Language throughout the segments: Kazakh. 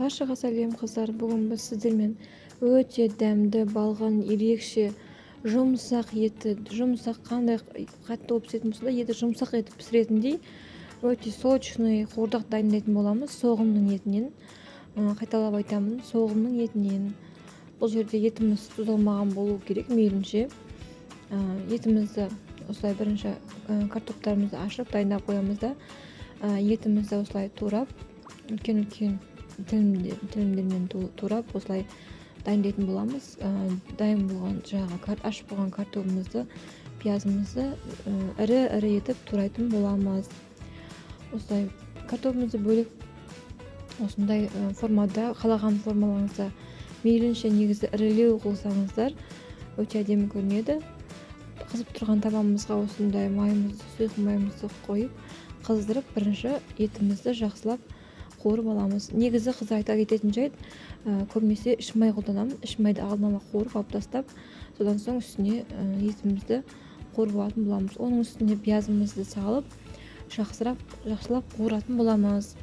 Баршаға сәлем қыздар. Бүгін біз сіздермен өте дәмді, балған, ерекше, жұмсақ еті, жұмсақ қандай қатты болып пісетін болса да еті жұмсақ етіп пісіретіндей өте сочный қуырдақ дайындайтын боламыз соғымның етінен. Қайталап айтамын, соғымның етінен. Бұл жерде етіміз тұздалмаған болу керек мейлінше. Етімізді осылай бірінші картоптарымызды ашып дайындап қоямыз да етімізді осылай турап, үлкен тілімдермен турап осылай дайындайтын боламыз. Дайын болған ашып болған картопларымызды, пиязымызды ірі етіп турайтын боламыз. Осылай картопларымызды бөлек осындай формада, қалаған формаларыңызда мейлінше негізі ірілеу қылсаңыздар өте әдемі көрінеді. Қызып тұрған табамызға осындай сұйық майымызды қойып, қыздырып бірінші етімізді жақсылап қуырып аламыз. Негізі қыздар айта кететін жайт, көбінесе іш май қолданамын. Іш майды алдын ала қуырып алып тастап, содан соң үстіне етімізді қуырып алатын боламыз. Оның үстіне пиязымызды салып, жақсылап қуыратын боламыз.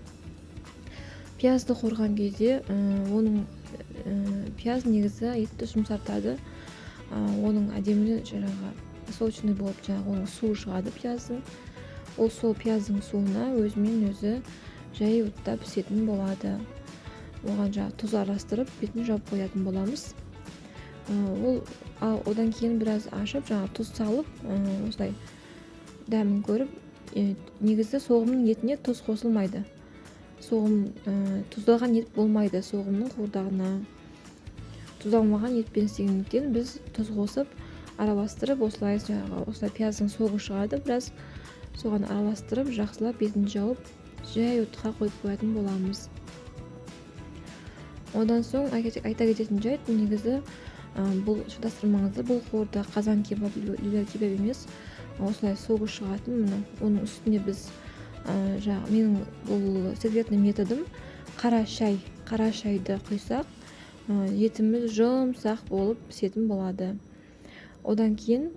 Пиязды қуырған кезде оның пияз негізі етті жұмсартады. Оның әдемі сочный болып оның суы шығады пияздың. Ол сол пияздың суына өзімен өзі жай отта пісетін болады. Оған тұз араластырып бетін жауып қоятын боламыз. Одан кейін біраз ашып тұз салып, осылай дәмін көріп, негізі соғымның етіне тұз қосылмайды. Тұздалған ет болмайды соғымның қуырдағына. Тұздалмаған етпен істегендіктен біз тұз қосып араластырып, осылай пияздың соғы шығады, біраз соған араластырып, жақсылап бетін жауып, жай отқа қойып қоятын боламыз. Одан соң айта кететін жайт, негізі бұл шатастырмаңыздар, бұл қуырдақ қазан кебаб, левер кебаб емес, осылай соғы шығатын. Оның үстіне біз менің бұл секретный методым қара шайды құйсақ, етіміз жұмсақ болып пісетін болады. Одан кейін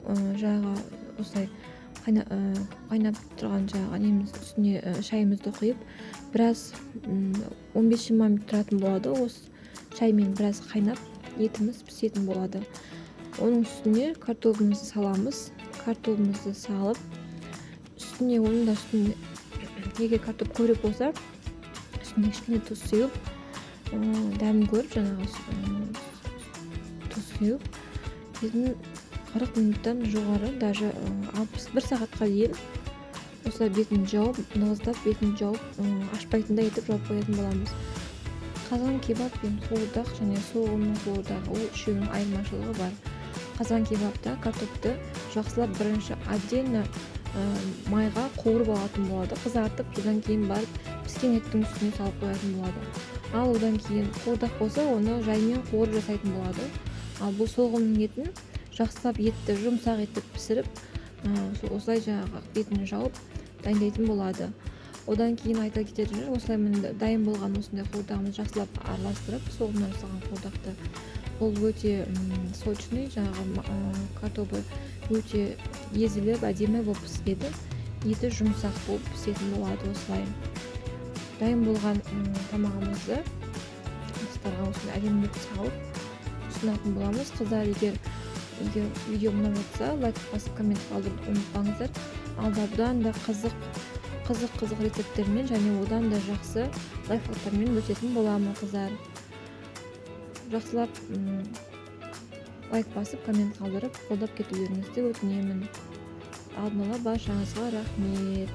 осылай қайнап тұрған үстіне шайымызды құйып, біраз 15-20 минут тұратын болады. Осы шаймен біраз қайнап, етіміз пісетін болады. Оның үстіне картопларымызды саламыз. Картопларымызды салып, үстіне егер картоп көбірек болса, үстіне кішкене тұз сеуіп, дәмін көріп, тұз сеуіп, бетін 40 минуттан жоғары, даже 1 сағатқа дейін осылай бетін жауып, нығыздап бетін жауып, ашпайтындай етіп жауып қоятын боламыз. Қазан кебаб пен қуырдақ және соғымның қуырдағы ол үшеуінің айырмашылығы бар. Қазан кебабта картопты жақсылап бірінші отдельно майға қуырып алатын болады, қызартып, содан кейін барып піскен еттің үстіне салып қоятын болады. Ал одан кейін қуырдақ болса, оны жаймен қуырып жасайтын болады. Ал бұл соғымның етін жақсылап етті жұмсақ етіп пісіріп, осылай бетін жауып дайындайтын болады. Одан кейін айта кететін, осылай дайын болған осындай қуырдағымызды жақсылап араластырып, соғымнан жасалған қуырдақты, ол өте сочный, картоплы өте езіліп, әдемі болып піседі. Еті жұмсақ болып пісетін болады. Осылай дайын болған тамағымызды ыдыстарға осылай әдемілеп салып ұсынатын боламыз. Қыздар, егер видео ұнап жатса, лайк басып, коммент қалдырып ұмытпаңыздар. Алда бұдан да қызық рецепттермен және одан да жақсы лайфхактармен бөлісетін боламын, қыздар. Жақсылап лайк басып, коммент қалдырып, қолдап кетулеріңізді өтінемін. Алдын ала баршаңызға рахмет.